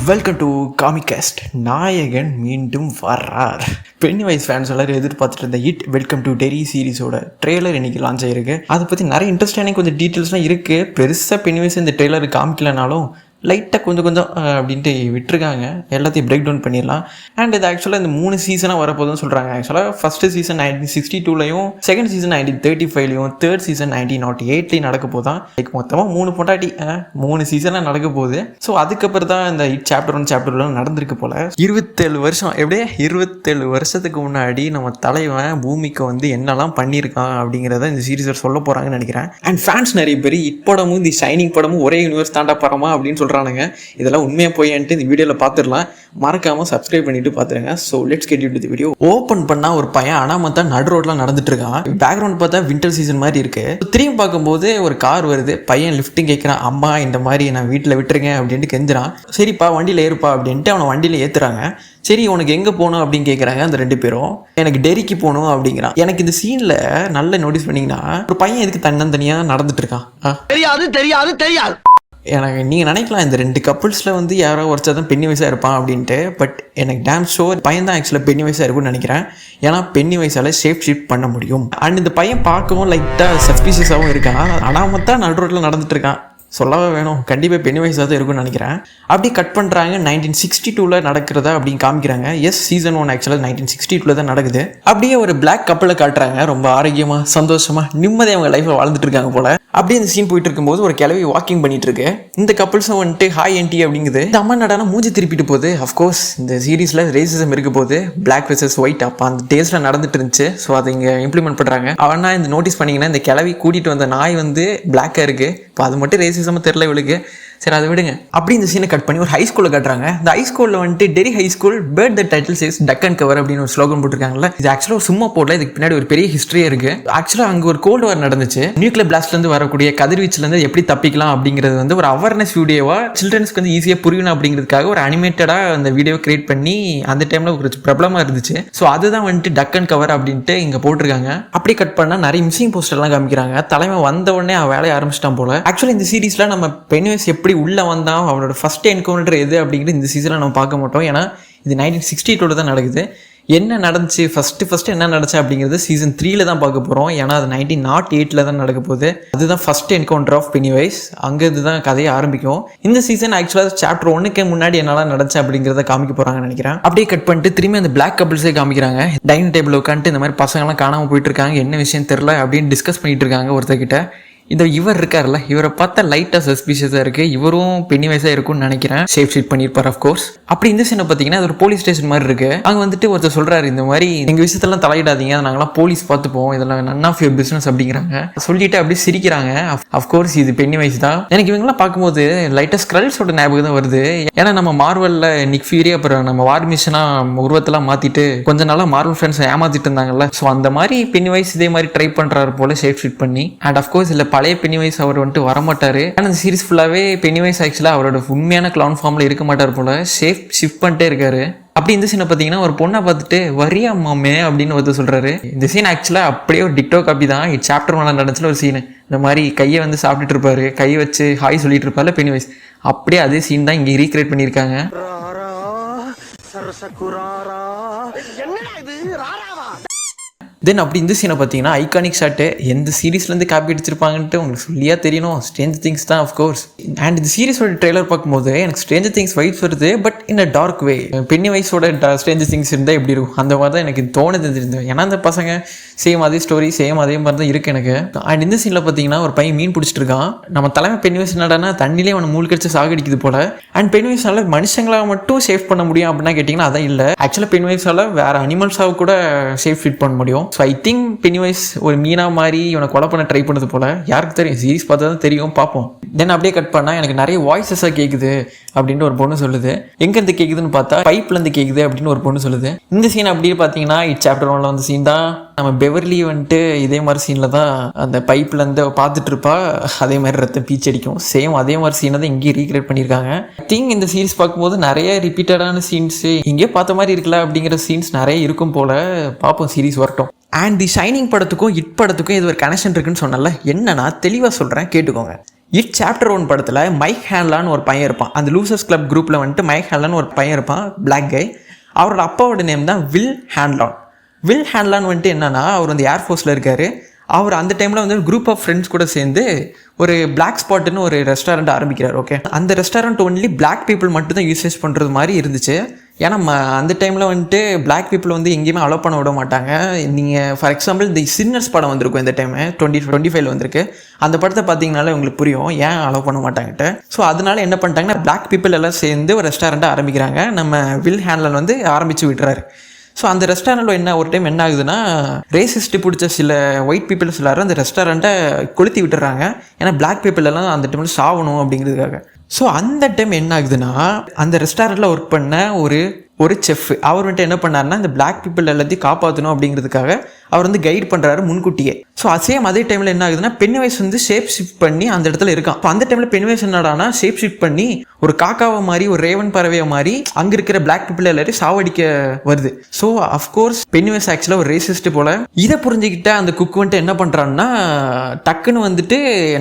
Welcome to காமிகாஸ்ட். நாயகன் மீண்டும் வர்றார். பென்னிவைஸ் ஃபேன்ஸ் எல்லாரும் எதிர்பார்த்துட்டு இருந்த இட் வெல்கம் டு டெரி சீரிஸோட ட்ரெய்லர் இன்னைக்கு லான்ச் ஆயிருக்கு. அதை பற்றி நிறைய இன்ட்ரெஸ்டான கொஞ்சம் டீட்டெயில்ஸ்லாம் இருக்குது. பெருசாக பென்னிவைஸ் இந்த ட்ரெய்லர் காமிக்கலனாலும் லைட்டாக கொஞ்சம் அப்படின்ட்டு விட்டுருக்காங்க. எல்லாத்தையும் பிரேக் டவுன் பண்ணிடலாம். அண்ட் இது ஆக்சுவலாக இந்த 3 சீசனாக வரப்போதுன்னு சொல்கிறாங்க. ஆக்சுவலாக ஃபஸ்ட்டு சீசன் 1962லையும், செகண்ட் சீசன் 1935லையும், தேர்ட் சீசன் 1908லையும் நடக்க போதான். லைக் மொத்தமாக 3 பொண்டாட்டி 3 சீசனாக நடக்க போகுது. ஸோ அதுக்கப்புறம் தான் இந்த சாப்டர் 1 சாப்டர் 2 நடந்திருக்கு போல். 27 வருஷம் எப்படியே 27 வருஷத்துக்கு முன்னாடி நம்ம தலைவன் பூமிக்கு வந்து என்னெல்லாம் பண்ணியிருக்கான் அப்படிங்கிறத இந்த சீரீஸை சொல்ல போகிறாங்கன்னு நினைக்கிறேன். அண்ட் ஃபேன்ஸ் நிறைய பேர் இப்படமும் இந்த ஷைனிங் படமும் ஒரே யூனிவர்ஸ் தாண்டா படமா அப்படின்னு சொல்கிறாங்க. இதெல்லாம் உண்மையாக போயின்ட்டு இந்த வீடியோவில் பார்த்துடலாம். மறக்காமல் சப்ஸ்கிரைப் பண்ணிட்டு பார்த்துருங்க. So let's get into the video. Open பண்ணால் ஒரு பையன் அனாமத்தா நடு ரோட்லாம் நடந்துட்டு இருக்கான். பேக்ரவுண்ட் பார்த்தா வின்டர் சீசன் மாதிரி இருக்கு. திரும்பி பார்க்கும்போது ஒரு கார் வருது. பையன் லிஃப்ட்டும் கேட்குறான். அம்மா இந்த மாதிரி நான் வீட்டில் விட்டுருங்க அப்படின்ட்டு கெஞ்சுறான். சரிப்பா வண்டியில் ஏறுப்பா அப்படின்ட்டு அவனை வண்டியில் ஏற்றுறாங்க. சரி உனக்கு எங்கே போகணும் அப்படின்னு கேட்குறாங்க அந்த 2 பேரும். எனக்கு டெரிக்கு போகணும் அப்படிங்கிறான். எனக்கு இந்த சீனில் நல்லா நோட்டீஸ் பண்ணிங்கன்னா ஒரு பையன் எதுக்கு தன்னந்தனியாக நடந்துட்டு இருக்கான். தெரியாது எனக்கு நீங்கள் நினைக்கலாம் இந்த 2 கப்புள்ஸில் வந்து யாரோ ஒருத்தர் தான் பென்னிவைஸாக இருப்பான் அப்படின்ட்டு. பட் எனக்கு டேம் ஷோர் பையன் தான் ஆக்சுவலாக பென்னிவைஸாக இருக்கும்னு நினைக்கிறேன். ஏன்னா பென்னிவைஸால் ஷேப் ஷிஃப்ட் பண்ண முடியும். அண்ட் இந்த பையன் பார்க்கவும் லைட்டாக சஸ்பீஷியஸாகவும் இருக்கான். ஆனால் மொத்தம் நடு ரோட்டில் நடந்துட்டு இருக்கான். சொல்லவே வேணும், கண்டிப்பாக பென்னிவைஸாக தான் இருக்கும்னு நினைக்கிறேன். அப்படியே கட் பண்ணுறாங்க. 1962 நடக்கிறதா அப்படின்னு காமிக்கிறாங்க. சீசன் 1 ஆக்சுவலாக 1962 தான் நடக்குது. அப்படியே ஒரு பிளாக் கப்பலை காட்டுறாங்க. ரொம்ப ஆரோக்கியமாக சந்தோஷமாக நிம்மதியாக அவங்க லைஃப்பில் வாழ்ந்துட்டு இருக்காங்க போல. அப்படியே இந்த சீன் போயிட்டு இருக்கும்போது ஒரு கிளவி வாக்கிங் பண்ணிட்டு இருக்கு. இந்த கப்புள்ஸும் வந்துட்டு ஹாய் ஆன்ட்டி அப்படிங்குது. இந்த அம்மா நடனா மூஞ்சி திருப்பிட்டு போகுது. அஃப்கோர்ஸ் இந்த சீரீஸில் ரேசிசம் இருக்க போது. பிளாக் வெர்சஸ் ஒயிட் அப்போ அந்த டேஸில் நடந்துட்டு இருந்துச்சு. ஸோ அதை இங்கே இம்ப்ளிமெண்ட் பண்ணுறாங்க. அவனா இந்த நோட்டீஸ் பண்ணிங்கன்னா இந்த கிளவி கூட்டிகிட்டு வந்த நாய் வந்து பிளாக்காக இருக்குது. இப்போ அது மட்டும் ரேசிசமாக தெரில இவளுக்கு. சரி அதை விடுங்க. அப்படி இந்த சீனை கட் பண்ணி ஒரு ஹை ஸ்கூலில் காட்டுறாங்க. இந்த ஹை ஸ்கூலில் வந்துட்டு Derry High School bared the title says duck and cover அப்படின்னு ஒரு ஸ்லோகன் போட்டிருக்காங்கல்ல. இது ஆக்சுவலாக ஒரு சும்மா போடல. இதுக்கு பின்னாடி ஒரு பெரிய ஹிஸ்ட்ரியே இருக்கு. ஆக்சுவலாக அங்கே ஒரு கோல்டு வார் நடந்துச்சு. நியூக்ளியர் பிளாஸ்ட்லேருந்து வரக்கூடிய கதிர்வீச்சுலேருந்து எப்படி தப்பிக்கலாம் அப்படிங்கிறது வந்து ஒரு அவேர்னஸ் வீடியோவா சில்ட்ரன்ஸ்க்கு வந்து ஈஸியாக புரியணும் அப்படிங்கிறதுக்காக ஒரு அனிமேட்டடாக அந்த வீடியோ கிரியேட் பண்ணி அந்த டைமில் ஒரு பிரபலமாக இருந்துச்சு. ஸோ அதுதான் வந்துட்டு டக் அண்ட் கவர் அப்படின்ட்டு இங்கே போட்டிருக்காங்க. அப்படி கட் பண்ணால் நிறைய மிஸ்ஸிங் போஸ்டர்லாம் காமிக்கிறாங்க. தலைமை வந்த உடனே அவன் வேலையை ஆரம்பிச்சிட்டான் போல. ஆக்சுவலாக இந்த சீரீஸில் நம்ம பென்னிவைஸ் எப்படி உள்ளே வந்தான், அவனோட ஃபர்ஸ்ட் என்கவுண்டர் எது அப்படிங்கிறது இந்த சீசனில் நம்ம பார்க்க மாட்டோம். ஏன்னா இது 1962 தான் நடக்குது. என்ன நடந்துச்சு ஃபஸ்ட்டு என்ன நடந்துச்சு அப்படிங்கிறது சீசன் 3 தான் பார்க்க போகிறோம். ஏன்னா அது 1908 தான் நடக்க போகுது. அதுதான் ஃபர்ஸ்ட் என்கவுண்டர் ஆஃப் பென்னிவைஸ். அங்கே இதுதான் கதையை ஆரம்பிக்கும். இந்த சீசன் ஆக்சுவலாக சாப்டர் 1க்கு முன்னாடி என்னெல்லாம் நடந்துச்சு அப்படிங்கிறத காமிக்க போகிறாங்கன்னு நினைக்கிறேன். அப்படியே கட் பண்ணிட்டு திரும்பி அந்த பிளாக் கப்பிள்ஸே காமிக்கிறாங்க. டைனிங் டேபிள் உட்காந்துட்டு இந்த மாதிரி பசங்கள்லாம் காணாமல் போயிட்டு இருக்காங்க. என்ன விஷயம் தெரியல அப்படின்னு டிஸ்கஸ் பண்ணிட்டு இருக்காங்க ஒருத்தர்கிட்ட. இந்த இவர் இருக்கார்ல, இவரை பார்த்தா லைட்டாக சஸ்பீஷியஸாக இருக்குது. இவரும் பென்னிவைஸாக இருக்கும்னு நினைக்கிறேன். ஷேப் ஷீட் பண்ணியிருப்பார் அஃப்கோர்ஸ். அப்படி இந்த சீனை பார்த்தீங்கன்னா அது ஒரு போலீஸ் ஸ்டேஷன் மாதிரி இருக்குது. அங்கே வந்துட்டு ஒருத்தர் சொல்கிறாரு, இந்த மாதிரி எங்கள் விஷயத்தெல்லாம் தலையிடாதீங்க, நாங்களாம் போலீஸ் பார்த்துப்போம், இதெல்லாம் நன் ஆஃப் யுவர் பிஸ்னஸ் அப்படிங்கிறாங்க. சொல்லிட்டு அப்படியே சிரிக்கிறாங்க. அஃப்கோர்ஸ் இது பென்னிவைஸ் தான். எனக்கு இவங்கெல்லாம் பார்க்கும்போது லைட்டாக ஸ்க்ரல்ஸோட ஞாபகம் தான் வருது. ஏன்னா நம்ம மார்வலில் நிக் ஃபியூரி அப்புறம் நம்ம வார் மிஷனாக உருவத்தெல்லாம் மாற்றிட்டு கொஞ்ச நாளாக மார்வல் ஃப்ரெண்ட்ஸை ஏமாற்றிட்டு இருந்தாங்கல்ல. ஸோ அந்த மாதிரி பென்னிவைஸ் இதே மாதிரி ட்ரை பண்ணுறாரு போல ஷேப் ஷீட் பண்ணி. அண்ட் அஃப்கோர்ஸ் இல்லை பழைய பென்னிவைஸ் அவர் வந்துட்டு வரமாட்டாரு. ஆனால் இந்த சீரிஸ் ஃபுல்லாகவே பென்னிவைஸ் ஆக்சுவலாக அவரோட உண்மையான கிளவுன் ஃபார்மில் இருக்க மாட்டார் போல. ஷிஃப்ட் பண்ணிட்டே இருக்காரு. அப்படி இந்த சீனை பார்த்தீங்கன்னா ஒரு பொண்ணை பார்த்துட்டு வரியா மாமே அப்படின்னு ஒருத்தர் சொல்கிறாரு. இந்த சீன் ஆக்சுவலாக அப்படியே ஒரு டிக்டோ காப்பி தான். சாப்டர் 1 நடந்துச்சுல ஒரு சீனு. இந்த மாதிரி கையை வந்து சாப்பிட்டுட்டு இருப்பாரு, கையை வச்சு ஹாய் சொல்லிட்டு இருப்பார்ல பென்னிவைஸ். அப்படியே அதே சீன் தான் இங்கே ரீக்ரியேட் பண்ணியிருக்காங்க. தென் அப்படி இந்த சீனை பார்த்தீங்கன்னா ஐகானிக் ஷாட்டு எந்த சீரீஸ்லேருந்து காப்பி அடிச்சிருப்பாங்கன்ட்டு உங்களுக்கு சொல்லியா தெரியணும். ஸ்ட்ரேஞ்சர் திங்ஸ் தான் அஃப்கோர்ஸ். அண்ட் இந்த சீரீஸோட ட்ரெய்லர் பார்க்கும்போது எனக்கு ஸ்ட்ரேஞ்சர் திங்ஸ் வைப்ஸ் வருது. பட் இந்த டார்க் வே பென்னிவைஸோட ஸ்ட்ரேஞ்சர் திங்ஸ் இருந்தால் எப்படி இருக்கும் அந்த மாதிரி தான் எனக்கு தோணுது. ஏன்னா அந்த பசங்க சேம் அதே ஸ்டோரி சேம் அதே மாதிரி தான் இருக்குது எனக்கு. அண்ட் இந்த சீனில் பார்த்தீங்கன்னா ஒரு பையன் மீன் பிடிச்சிட்டு இருக்கான். நம்ம தலைமை பென்னிவைஸ் என்னடானா தண்ணிலே அவனை மூழ்கடிச்சு சாகடிக்குது போல. அண்ட் பென்னிவைஸால் மனுஷங்களாக மட்டும் சேவ் பண்ண முடியும் அப்படின்னா கேட்டிங்கன்னா அதான் இல்லை. ஆக்சுவலாக பென்னிவைஸால் வேறு அனிமல்ஸாக கூட சேவ் ஃபிட் பண்ண முடியும். ஸோ ஐ திங்க் பென்னிவைஸ் ஒரு மீனா மாதிரி இவனை கொலை பண்ண ட்ரை பண்ணது போல. யாருக்கு தெரியும், சீரிஸ் பார்த்தா தான் தெரியும், பார்ப்போம். தென் அப்படியே கட் பண்ணால் எனக்கு நிறைய வாய்ஸஸாக கேட்குது அப்படின்ட்டு ஒரு பொண்ணு சொல்லுது. எங்கேருந்து கேட்குதுன்னு பார்த்தா பைப்லேருந்து கேட்குது அப்படின்னு ஒரு பொண்ணு சொல்லுது. இந்த சீன் அப்படியே பார்த்தீங்கன்னா சாப்டர் 1 வந்து சீன் தான். நம்ம பெவர்லி வந்துட்டு இதே மாதிரி சீனில் தான் அந்த பைப்லேருந்து பார்த்துட்டு இருப்பா. அதே மாதிரி ரத்தம் பீச்சடிக்கும். சேம் அதே மாதிரி சீனை தான் இங்கேயும் ரீக்ரியேட் பண்ணியிருக்காங்க. ஐ திங்க் இந்த சீரிஸ் பார்க்கும்போது நிறைய ரிப்பீட்டடான சீன்ஸு இங்கேயே பார்த்த மாதிரி இருக்குல்ல அப்படிங்கிற சீன்ஸ் நிறைய இருக்கும் போல். பார்ப்போம், சீரிஸ் வரட்டும். அண்ட் தி ஷைனிங் படத்துக்கும் இட் படத்துக்கும் இது ஒரு கனெக்ஷன் இருக்குன்னு சொன்னல. என்னன்னா தெளிவாக சொல்கிறேன், கேட்டுக்கோங்க. இட் சாப்டர் 1 படத்தில் மைக் ஹேன்லான்னு ஒரு பையன் இருப்பான். அந்த லூசர்ஸ் கிளப் குரூப்பில் வந்துட்டு மைக் ஹேன்லான்னு ஒரு பையன் இருப்பான், பிளாக் கை. அவரோட அப்பாவோட நேம் தான் வில் ஹேன்லான். வில் ஹேன்லான் வந்துட்டு என்னன்னா, அவர் வந்து ஏர்ஃபோர்ஸில் இருக்கார். அவர் அந்த டைமில் வந்து குரூப் ஆஃப் ஃப்ரெண்ட்ஸ் கூட சேர்ந்து ஒரு பிளாக் ஸ்பாட்டுன்னு ஒரு ரெஸ்டாரண்ட் ஆரம்பிக்கிறார். ஓகே, அந்த ரெஸ்டாரண்ட் ஒன்லி பிளாக் பீப்புள் மட்டும் தான் யூசேஜ் பண்ணுறது மாதிரி இருந்துச்சு. ஏன்னா அந்த டைமில் வந்துட்டு பிளாக் பீப்புள் வந்து எங்கேயுமே அலோவ் பண்ண விட மாட்டாங்க. நீங்கள் ஃபார் எக்ஸாம்பிள் தி சின்னர்ஸ் படம் வந்திருக்கும் இந்த டைமு 2025 வந்திருக்கு. அந்த படத்தை பார்த்தீங்கனாலே உங்களுக்கு புரியும் ஏன் அலோவ் பண்ண மாட்டாங்கட்டு. ஸோ அதனால என்ன பண்ணிட்டாங்கன்னா, பிளாக் பீப்புள் எல்லாம் சேர்ந்து ஒரு ரெஸ்டாரண்ட்டை ஆரம்பிக்கிறாங்க. நம்ம வில் ஹேன்லான் வந்து ஆரம்பித்து விட்டுறாரு. ஸோ அந்த ரெஸ்டாரண்ட்டில் ஒரு டைம் என்ன ஆகுதுன்னா, ரேசிஸ்ட்டு பிடிச்ச சில ஒயிட் பீப்புள்ஸ் எல்லாரும் அந்த ரெஸ்டாரண்ட்டை கொளுத்தி விட்டுறாங்க. ஏன்னா பிளாக் பீப்புள் எல்லாம் அந்த டைமில் சாகணும் அப்படிங்கிறதுக்காக. ஸோ அந்த டைம் என்ன ஆகுதுன்னா, அந்த ரெஸ்டாரண்ட்டில் ஒர்க் பண்ண ஒரு செஃப் அவர் வந்துட்டு என்ன பண்ணாருன்னா, இந்த பிளாக் பீப்புள் எல்லாத்தையும் காப்பாற்றணும் அப்படிங்கிறதுக்காக அவர் வந்து கைட் பண்ணுறாரு முன்கூட்டியே. ஸோ அதே டைமில் என்ன ஆகுதுன்னா, பென்னிவைஸ் வந்து ஷேப் ஷிஃப்ட் பண்ணி அந்த இடத்துல இருக்கான். இப்போ அந்த டைமில் பென்னிவைஸ் என்னடானா ஷேப் ஷிஃப்ட் பண்ணி ஒரு காக்காவை மாதிரி, ஒரு ரேவன் பறவையை மாதிரி அங்கே இருக்கிற பிளாக் பீப்புள் எல்லாரையும் சாவடிக்க வருது. ஸோ அஃப்கோர்ஸ் பென்னிவைஸ் ஆக்சுவலாக ஒரு ரேசிஸ்ட் போல. இதை புரிஞ்சுக்கிட்ட அந்த குக் வந்துட்டு என்ன பண்ணுறான்னா, டக்குன்னு வந்துட்டு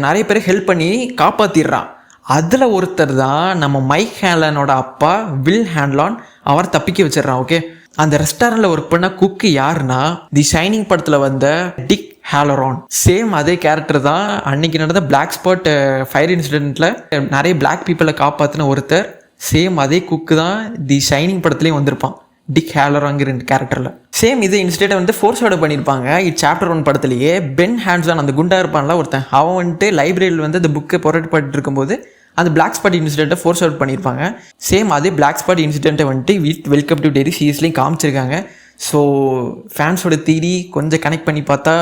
நிறைய பேரை ஹெல்ப் பண்ணி காப்பாற்றிடுறான். அதில் ஒருத்தர் தான் நம்ம மைக் ஹேன்லானோட அப்பா வில் ஹேன்லான். அவர் தப்பிக்க வச்சிடறான். ஓகே, அந்த ரெஸ்டாரண்ட்டில் ஒர்க் பண்ண குக்கு யாருன்னா, தி ஷைனிங் படத்தில் வந்த டிக் ஹாலரான். சேம் அதே கேரக்டர் தான். அன்னைக்கு நடந்த பிளாக் ஸ்பாட் ஃபயர் இன்சிடென்ட்டில் நிறைய பிளாக் பீப்புளை காப்பாற்றின ஒருத்தர். சேம் அதே குக்கு தான் தி ஷைனிங் படத்துலேயும் வந்திருப்பான், டிக் ஹாலராங்கிற கேரக்டரில். சேம் இதே இன்சிடென்ட்டை வந்து ஃபோர்ஸ்வோட பண்ணியிருப்பாங்க. இட் சாப்டர் 1 படத்துலேயே பென் ஹான்சன், அந்த குண்டா இருப்பான்ல ஒருத்தன், அவன் வந்துட்டு லைப்ரரியில் வந்து அந்த புக்கை புரட்டு இருக்கும்போது அந்த பிளாக் ஸ்பாட் இன்சிடென்ட்டை ஃபோர்ஸ் அவுட் பண்ணியிருப்பாங்க. சேம் அதே பிளாக் ஸ்பாட் இன்சிடென்ட்டை வந்துட்டு வெல்கம் டு டெரி சீரீஸ்லேயும் காமிச்சிருக்காங்க. ஸோ ஃபேன்ஸோட தியரி கொஞ்சம் கனெக்ட் பண்ணி பார்த்தா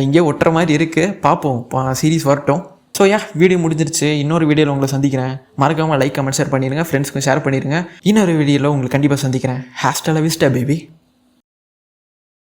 இங்கே ஒட்டுற மாதிரி இருக்குது. பார்ப்போம், சீரீஸ் வரட்டும். ஸோ வீடியோ முடிஞ்சிருச்சு. இன்னொரு வீடியோவில் உங்களை சந்திக்கிறேன். மறக்காமல் லைக், கமெண்ட், ஷேர் பண்ணிடுங்க. ஃப்ரெண்ட்ஸ்க்கு ஷேர் பண்ணிடுங்க. இன்னொரு வீடியோவில் உங்களுக்கு கண்டிப்பாக சந்திக்கிறேன். ஹேஷ்டால விஸ்டா பேபி.